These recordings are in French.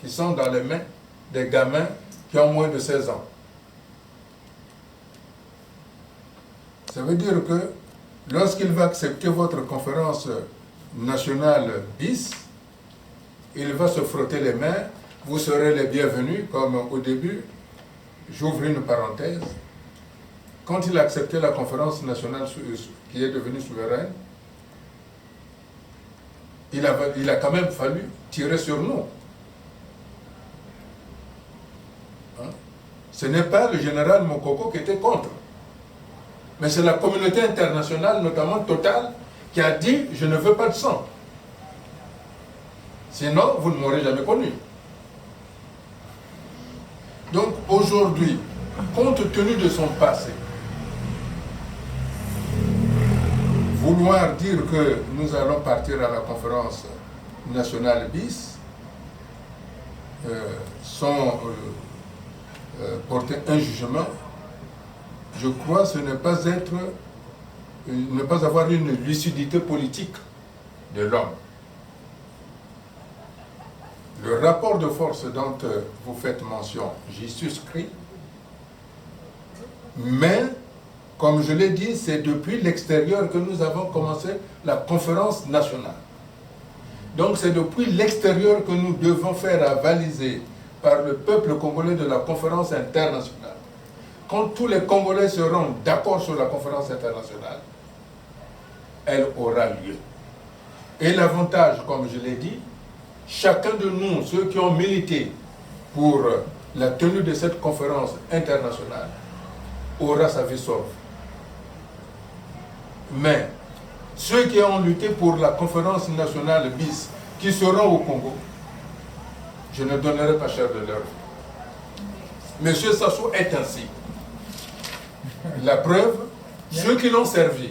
qui sont dans les mains des gamins qui ont moins de 16 ans. Ça veut dire que lorsqu'il va accepter votre conférence nationale bis, il va se frotter les mains, vous serez les bienvenus, comme au début, j'ouvre une parenthèse, quand il a accepté la conférence nationale qui est devenue souveraine, il a quand même fallu tirer sur nous. Hein? Ce n'est pas le général Mokoko qui était contre, mais c'est la communauté internationale, notamment Total, qui a dit « je ne veux pas de sang ». Sinon, vous ne m'aurez jamais connu. Donc aujourd'hui, compte tenu de son passé, vouloir dire que nous allons partir à la conférence nationale bis, sans porter un jugement, je crois que ce n'est pas ne pas avoir une lucidité politique de l'homme. Le rapport de force dont vous faites mention, j'y souscris, mais, comme je l'ai dit, c'est depuis l'extérieur que nous avons commencé la conférence nationale. Donc c'est depuis l'extérieur que nous devons faire avaliser par le peuple congolais de la conférence internationale. Quand tous les Congolais seront d'accord sur la conférence internationale, elle aura lieu. Et l'avantage, comme je l'ai dit, chacun de nous, ceux qui ont milité pour la tenue de cette conférence internationale, aura sa vie sauve. Mais ceux qui ont lutté pour la conférence nationale bis, qui seront au Congo, je ne donnerai pas cher de leur vie. Monsieur Sassou est ainsi. La preuve, ceux qui l'ont servi.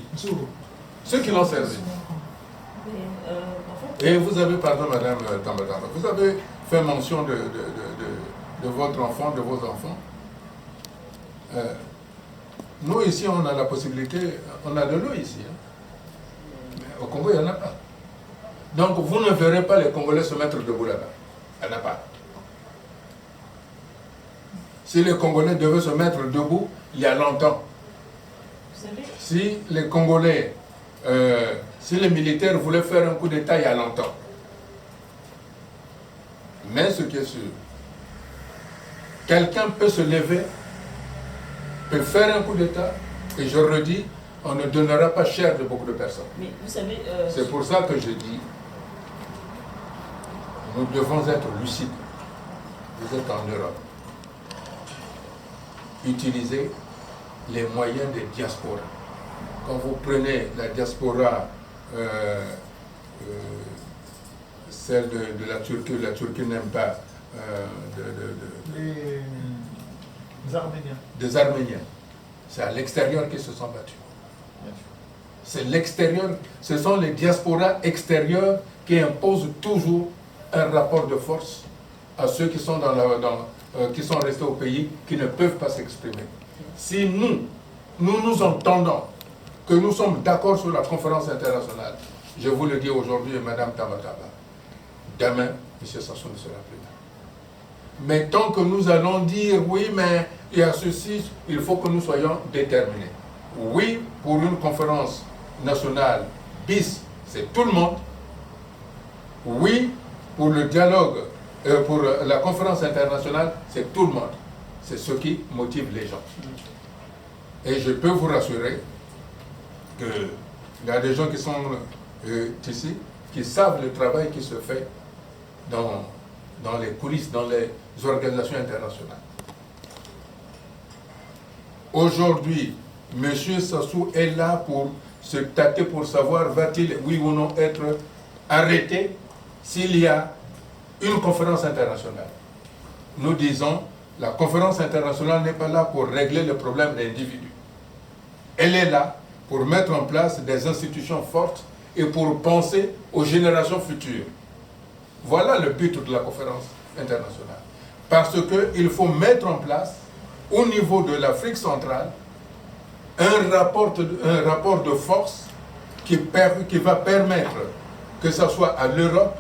Ceux qui l'ont servi. Et vous avez, pardon madame Tambatamba, vous avez fait mention de votre enfant, de vos enfants. Nous ici, on a la possibilité, on a de l'eau ici. Hein. Mais au Congo, il n'y en a pas. Donc vous ne verrez pas les Congolais se mettre debout là-bas. Il n'y en a pas. Si les Congolais devaient se mettre debout, il y a longtemps. Si les Congolais, si les militaires voulaient faire un coup d'État, il y a longtemps. Mais ce qui est sûr, quelqu'un peut se lever, peut faire un coup d'État, et je redis, on ne donnera pas cher de beaucoup de personnes. Mais vous savez... C'est pour ça que je dis, nous devons être lucides. Vous êtes en Europe. Utilisez les moyens des diasporas. Quand vous prenez la diaspora, celle de la Turquie n'aime pas les Arméniens. Des Arméniens. C'est à l'extérieur qu'ils se sont battus. C'est l'extérieur, ce sont les diasporas extérieures qui imposent toujours un rapport de force à ceux qui sont, qui sont restés au pays, qui ne peuvent pas s'exprimer. Si nous entendons que nous sommes d'accord sur la conférence internationale, je vous le dis aujourd'hui, Madame Tamataba, demain, M. Sassou ne sera plus là. Mais tant que nous allons dire, oui, mais il y a ceci, il faut que nous soyons déterminés. Oui, pour une conférence nationale bis, c'est tout le monde. Oui, pour le dialogue, pour la conférence internationale, c'est tout le monde. C'est ce qui motive les gens. Et je peux vous rassurer qu'il y a des gens qui sont ici, qui savent le travail qui se fait dans les coulisses, dans les organisations internationales. Aujourd'hui, M. Sassou est là pour se tâter pour savoir va-t-il, oui ou non, être arrêté s'il y a une conférence internationale. Nous disons, la conférence internationale n'est pas là pour régler le problème d'individus. Elle est là pour mettre en place des institutions fortes et pour penser aux générations futures. Voilà le but de la conférence internationale. Parce qu'il faut mettre en place, au niveau de l'Afrique centrale, un rapport de force qui va permettre que ce soit à l'Europe,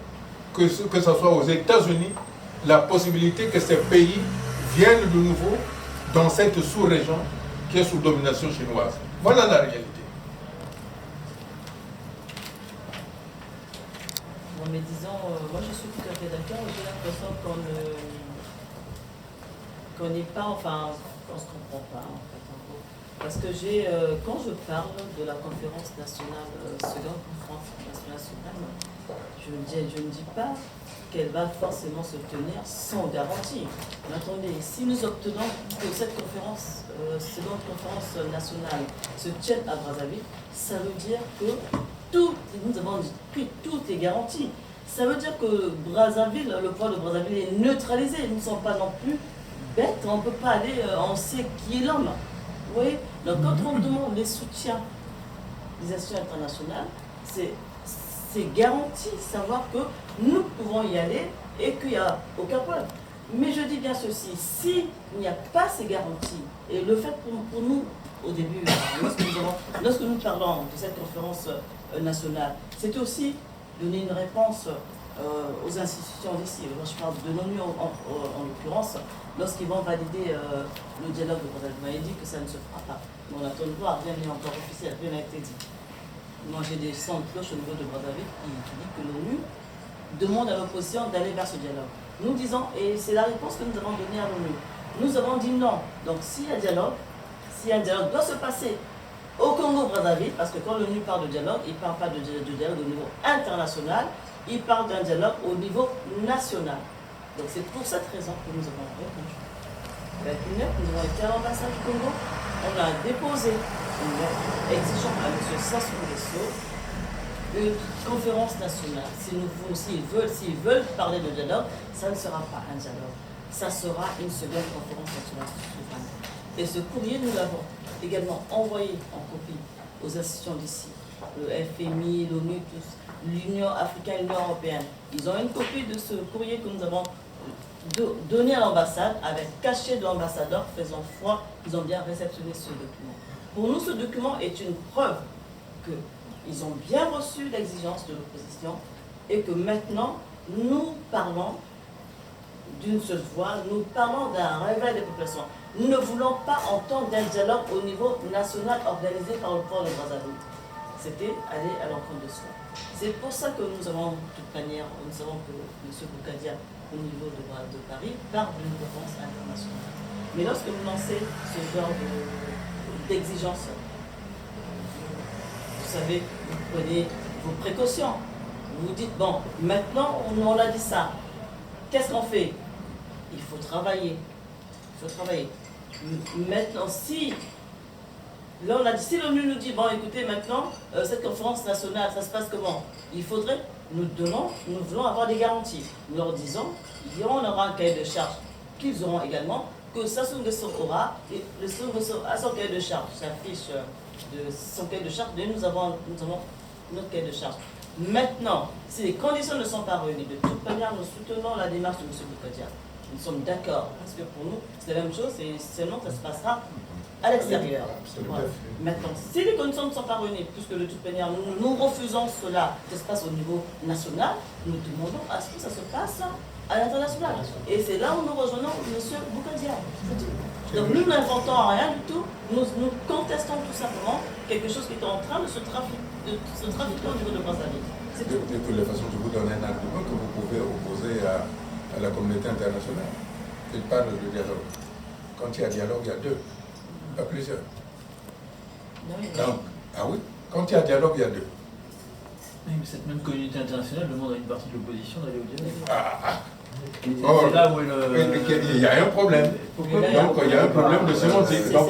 que ce soit aux États-Unis, la possibilité que ces pays viennent de nouveau dans cette sous-région qui est sous domination chinoise. Voilà la réalité. Bon, mais disons, moi je suis tout à fait d'accord. J'ai l'impression qu'on n'est pas, enfin, on ne se comprend pas en fait. En gros. Parce que quand je parle de la conférence nationale, seconde conférence nationale suprême, je ne dis pas qu'elle va forcément se tenir sans garantie. Mais attendez, si nous obtenons que cette conférence, seconde conférence nationale se tienne à Brazzaville, ça veut dire que nous avons pris toutes les garanties. Ça veut dire que Brazzaville, le poids de Brazzaville est neutralisé. Nous ne sommes pas non plus bêtes, on ne peut pas aller, on sait qui est l'homme. Vous voyez? Donc quand on demande les soutiens des institutions internationales, c'est garanti, savoir que nous pouvons y aller et qu'il n'y a aucun problème. Mais je dis bien ceci, s'il n'y a pas ces garanties, et le fait pour nous, au début, lorsque nous parlons de cette conférence nationale, c'est aussi donner une réponse aux institutions d'ici. Moi, je parle de l'ONU en l'occurrence, lorsqu'ils vont valider le dialogue de Brazzaville. Vous m'avez dit que ça ne se fera pas. Mais on attend de voir, rien n'est encore officiel, rien n'a été dit. Moi, j'ai des sons de cloche au niveau de Brazzaville qui dit que l'ONU demande à l'opposition d'aller vers ce dialogue. Nous disons, et c'est la réponse que nous avons donnée à l'ONU, nous avons dit non. Donc, s'il y a un dialogue doit se passer au Congo-Brazzaville, parce que quand l'ONU parle de dialogue, il ne parle pas de dialogue au niveau international, il parle d'un dialogue au niveau national. Donc, c'est pour cette raison que nous avons répondu. Avec une lettre, nous avons été à l'ambassade du Congo, on a déposé une lettre exigeant à M. Sassou Nguesso une conférence nationale. S'ils veulent parler de dialogue, ça ne sera pas un dialogue. Ça sera une seconde conférence nationale souveraine. Et ce courrier, nous l'avons également envoyé en copie aux institutions d'ici, le FMI, l'ONU, tous, l'Union africaine, l'Union européenne. Ils ont une copie de ce courrier que nous avons donné à l'ambassade avec cachet de l'ambassadeur faisant foi qu'ils ont bien réceptionné ce document. Pour nous, ce document est une preuve qu'ils ont bien reçu l'exigence de l'opposition et que maintenant, nous parlons d'une seule voix, nous parlons d'un réveil des populations. Nous ne voulons pas entendre d'un dialogue au niveau national organisé par le port de Brazzaville. C'était aller à l'encontre de soi. C'est pour ça que nous avons, de toute manière, nous savons que M. Boukadia, au niveau de Paris, parle d'une conférence internationale. Mais lorsque vous lancez ce genre d'exigence, vous savez, vous prenez vos précautions. Vous vous dites, bon, maintenant on a dit ça. Qu'est-ce qu'on fait? Il faut travailler. Il faut travailler. Maintenant, si l'ONU nous dit, bon, écoutez, maintenant, cette conférence nationale, ça se passe comment? Il faudrait, nous voulons avoir des garanties. Nous leur disons, on aura un cahier de charge qu'ils auront également, que Sassou Nguesso aura, et le Sassou Nguesso a son cahier de charge, s'affiche de son cahier de charge, et nous avons notre cahier de charge. Maintenant, si les conditions ne sont pas réunies, de toute manière, nous soutenons la démarche de M. Boukadia. Nous sommes d'accord, parce que pour nous, c'est la même chose, et seulement ça se passera à l'extérieur. Voilà. Maintenant, si les conditions ne sont pas réunies, puisque de toute manière, nous refusons cela, que ça se passe au niveau national, nous demandons à ce que ça se passe à l'international. Et c'est là où nous rejoignons M. Boukadia. Donc nous n'inventons rien du tout, nous contestons tout simplement quelque chose qui est en train de se trafiquer au niveau de Brazzaville. De toutes les façons, je vous donne un argument que vous pouvez opposer à la communauté internationale. Il parle de dialogue. Quand il y a dialogue, il y a deux, pas plusieurs. Donc, ah oui, quand il y a dialogue, il y a deux. Oui, mais cette même communauté internationale demande à une partie de l'opposition d'aller au dialogue. C'est là où il y a un problème. Donc il y a un problème de sémantique. Donc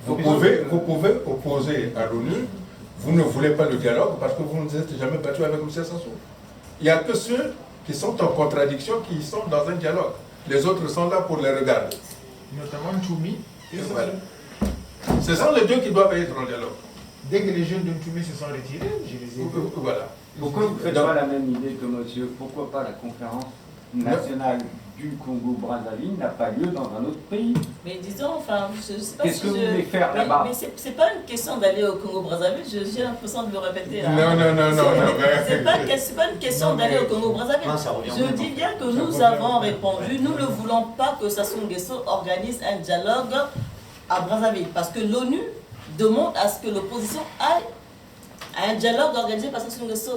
vous pouvez opposer à l'ONU, vous ne voulez pas le dialogue parce que vous ne vous êtes jamais battu avec M. Sassou. Il n'y a que ceux qui sont en contradiction qui sont dans un dialogue. Les autres sont là pour les regarder. Notamment Ntoumi. Voilà. Ce sont les deux qui doivent être en dialogue. Dès que les jeunes de Ntoumi se sont retirés, je les ai vus. Voilà. Pourquoi vous ne faites pas la même idée que monsieur? Pourquoi pas la conférence national du Congo-Brazzaville n'a pas lieu dans un autre pays. Mais disons, enfin, je ne sais pas Qu'est-ce si que vous voulez faire là-bas? Mais c'est pas une question d'aller au Congo-Brazzaville, j'ai l'impression de le répéter là. Non. C'est pas une question d'aller au Congo-Brazzaville. Je dis bien que nous avons répondu, nous ne voulons pas que Sassou Nguesso organise un dialogue à Brazzaville, parce que l'ONU demande à ce que l'opposition aille à un dialogue organisé par Sassou Nguesso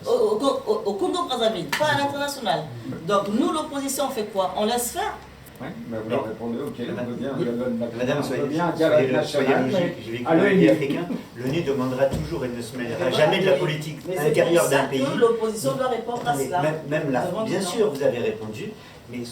au Congo-Brazzaville, pas à l'international. Donc nous, l'opposition, on fait quoi? On laisse faire. Oui, mais vous leur répondez, ok, on veut bien un dialogue national. Madame, on veut bien un dialogue national, mais j'ai vécu à dans les pays l'ONU. africains, l'ONU demandera toujours et ne se mêlera jamais de la politique intérieure d'un pays. Mais c'est pour ça que l'opposition doit répondre à cela. Même là, bien sûr, vous avez répondu, mais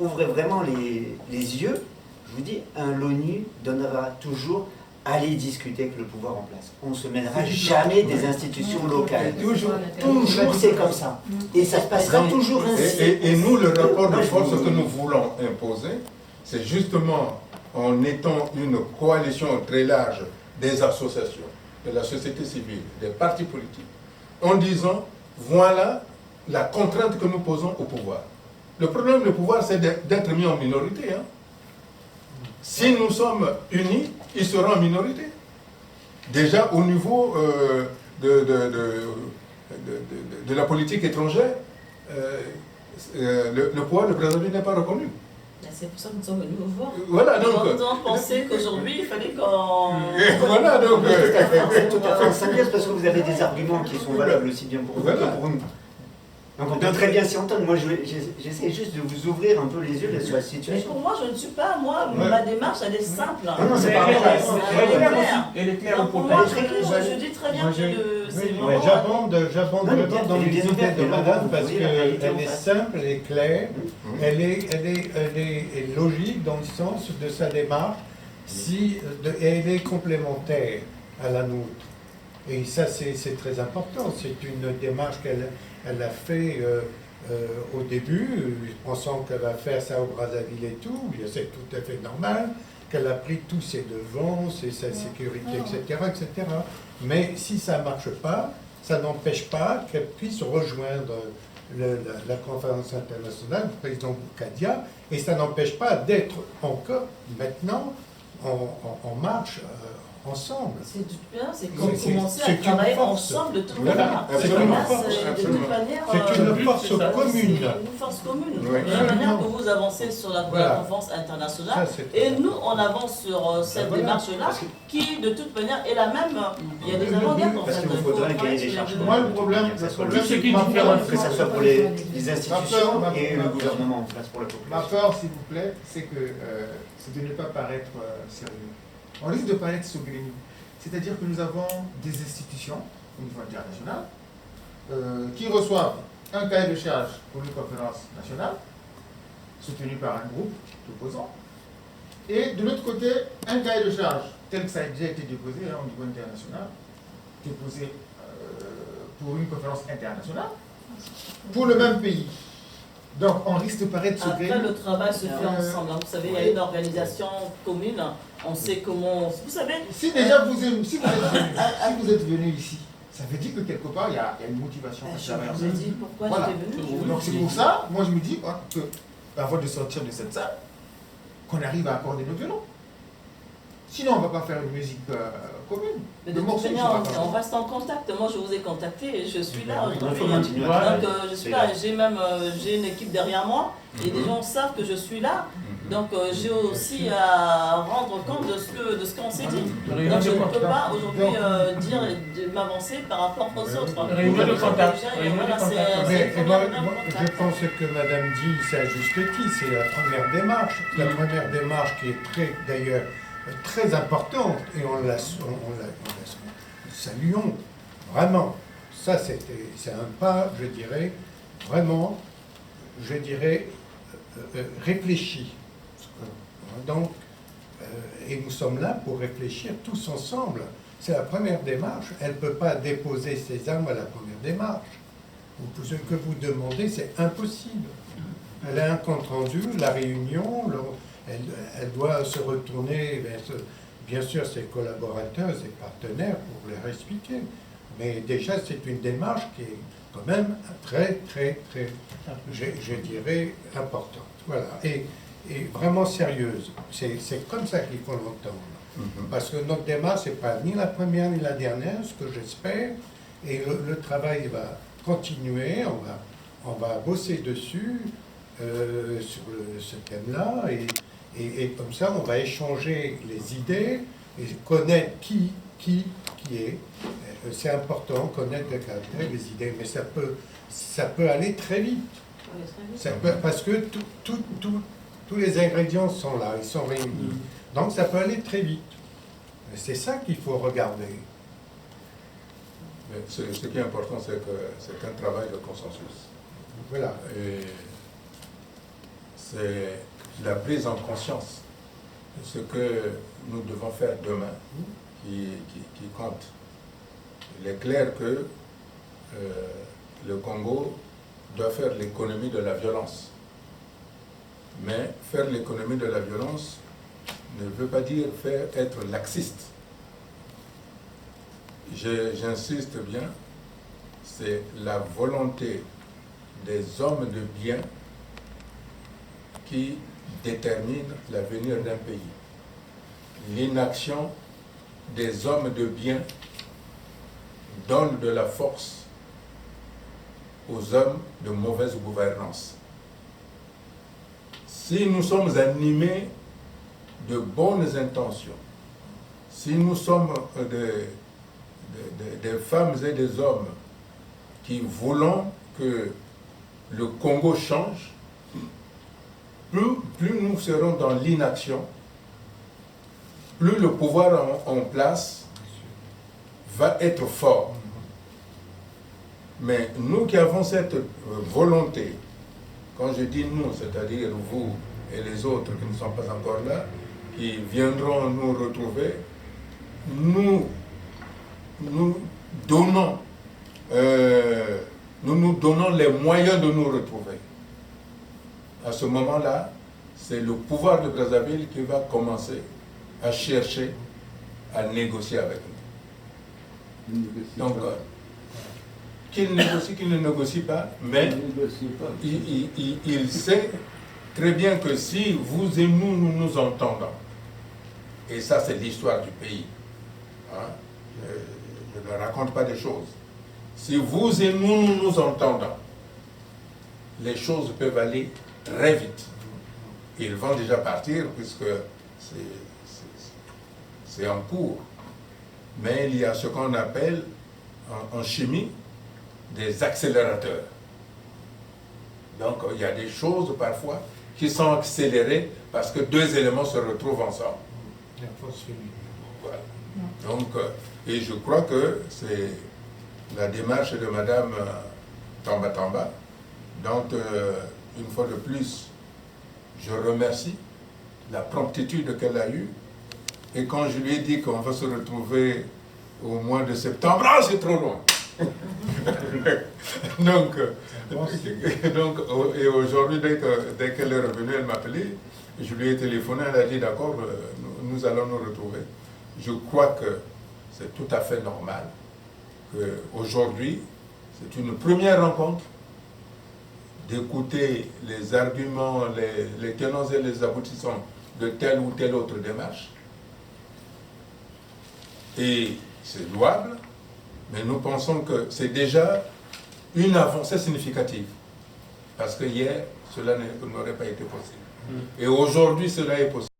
ouvrez vraiment les yeux. Je vous dis, l'ONU donnera toujours aller discuter avec le pouvoir en place. On ne se mêlera jamais des institutions locales. Toujours c'est comme ça. Et ça se passera toujours ainsi. Et nous, le rapport de force que nous voulons imposer, c'est justement en étant une coalition très large des associations, de la société civile, des partis politiques, en disant, voilà la contrainte que nous posons au pouvoir. Le problème du pouvoir, c'est d'être mis en minorité. Hein. Si nous sommes unis, ils seront en minorité. Déjà au niveau de la politique étrangère, le pouvoir de Brazzaville n'est pas reconnu. C'est pour ça que nous sommes venus vous voir. Voilà, donc. Nous avons pensé qu'aujourd'hui, il fallait qu'on... Voilà, donc. C'est tout à fait en synthèse parce que vous avez des arguments qui sont valables aussi bien pour vous que pour nous. Donc on peut très bien s'y entendre. Moi, j'essaie juste de vous ouvrir un peu les yeux sur la Mais situation. pour moi, je ne suis pas, ma démarche, elle est simple. Non, c'est pas Elle est claire au Pour propos. moi, je dis très bien que c'est Ouais, vraiment... j'abonde vraiment dans les idées de madame parce qu'elle est simple, elle est claire, elle est logique dans le sens de sa démarche, et elle est complémentaire à la nôtre. Et ça, c'est très important. C'est une démarche qu'elle a fait au début, pensant qu'elle va faire ça au Brazzaville et tout. C'est tout à fait normal qu'elle a pris tous ses devants, sa sécurité, etc., etc. Mais si ça ne marche pas, ça n'empêche pas qu'elle puisse rejoindre la conférence internationale du président Boukadia, et ça n'empêche pas d'être encore maintenant en marche ensemble. C'est commencer à travailler ensemble de toute Voilà, manière. absolument. De toute manière, C'est une force commune. c'est une force commune. Oui. De la manière que vous avancez sur la Voilà. conférence internationale, Ça, c'est et très nous, on avance sur cette voilà. démarche-là, qui de toute manière est la même. Il y a des avant-gardes en Parce fait. qu'il vous faudra un cahier des charges. Moi, le problème, Que ça soit c'est que que ça soit pour les institutions et le gouvernement en place pour la ma population. peur, s'il vous plaît, c'est de ne pas paraître sérieux. On risque de paraître saugrenu. C'est-à-dire que nous avons des institutions au niveau international qui reçoivent un cahier de charge pour une conférence nationale, soutenu par un groupe d'opposants, et de l'autre côté, un cahier de charge tel que ça a déjà été déposé au niveau international, déposé pour une conférence internationale, pour le même pays. Donc on risque de paraître Après, saugrenu. le travail se fait ensemble. Vous savez, il y a une organisation commune. On sait comment... Vous savez... Si déjà vous êtes venu ici, ça veut dire que quelque part il y a une motivation. Je vous ai dit pourquoi Voilà. j'étais venu. Donc c'est pour ça, moi je me dis que avant de sortir de cette salle, qu'on arrive à accorder nos violons. Sinon on ne va pas faire une musique commune. Mais de toute manière, on reste en contact. Moi, je vous ai contacté et je suis là Il faut aujourd'hui. continuer. Donc, je suis là. J'ai une équipe derrière moi et les gens savent que je suis là. Donc, j'ai aussi à rendre compte de ce qu'on s'est dit. Donc, je ne peux pas aujourd'hui m'avancer par rapport aux autres. Réunion de contact. Voilà, Mais moi, je pense que Madame dit, c'est à juste titre, c'est la première démarche. La première démarche qui est d'ailleurs très importante, et on la saluons vraiment. Ça, c'est un pas, je dirais, vraiment, réfléchi. Donc, et nous sommes là pour réfléchir tous ensemble. C'est la première démarche. Elle ne peut pas déposer ses armes à la première démarche. Ce que vous demandez, c'est impossible. Elle a un compte rendu, la réunion, elle doit se retourner vers, bien sûr, ses collaborateurs, ses partenaires pour leur expliquer. Mais déjà, c'est une démarche quand même très, je dirais, importante. Voilà. Et vraiment sérieuse. C'est comme ça qu'il faut l'entendre. Parce que notre démarche, ce n'est pas ni la première ni la dernière, ce que j'espère. Et le travail va continuer, on va bosser dessus, sur ce thème-là. Et comme ça, on va échanger les idées et connaître qui est. C'est important, connaître le caractère, les idées, mais ça peut aller très vite. Oui, très vite. Parce que tous les ingrédients sont là, ils sont réunis. Donc ça peut aller très vite. C'est ça qu'il faut regarder. Mais ce qui est important, c'est que c'est un travail de consensus. Voilà. Et c'est la prise en conscience de ce que nous devons faire demain qui compte. Il est clair que le Congo doit faire l'économie de la violence. Mais faire l'économie de la violence ne veut pas dire être laxiste. J'insiste bien, c'est la volonté des hommes de bien qui détermine l'avenir d'un pays. L'inaction des hommes de bien donne de la force aux hommes de mauvaise gouvernance. Si nous sommes animés de bonnes intentions, si nous sommes des femmes et des hommes qui voulons que le Congo change, plus nous serons dans l'inaction, plus le pouvoir en place va être fort. Mais nous qui avons cette volonté, quand je dis nous, c'est-à-dire vous et les autres qui ne sont pas encore là, qui viendront nous retrouver, nous donnons les moyens de nous retrouver. À ce moment-là, c'est le pouvoir de Brazzaville qui va commencer à chercher à négocier avec nous. Donc, qu'il négocie, qu'il ne négocie pas, mais il sait très bien que si vous et nous nous entendons, et ça c'est l'histoire du pays, hein, je ne raconte pas des choses, si vous et nous nous entendons, les choses peuvent aller très vite. Ils vont déjà partir puisque c'est en cours. Mais il y a ce qu'on appelle en chimie des accélérateurs. Donc il y a des choses parfois qui sont accélérées parce que deux éléments se retrouvent ensemble. Voilà. Donc, et je crois que c'est la démarche de Madame Tamba Tamba, dont une fois de plus, je remercie la promptitude qu'elle a eue. Et quand je lui ai dit qu'on va se retrouver au mois de septembre, ah, c'est trop loin. donc, et aujourd'hui, dès qu'elle est revenue, elle m'a appelé, je lui ai téléphoné, elle a dit d'accord, nous allons nous retrouver. Je crois que c'est tout à fait normal qu'aujourd'hui, c'est une première rencontre, d'écouter les arguments, les tenants et les aboutissants de telle ou telle autre démarche. Et c'est louable, mais nous pensons que c'est déjà une avancée significative. Parce que hier, cela n'aurait pas été possible. Et aujourd'hui, cela est possible.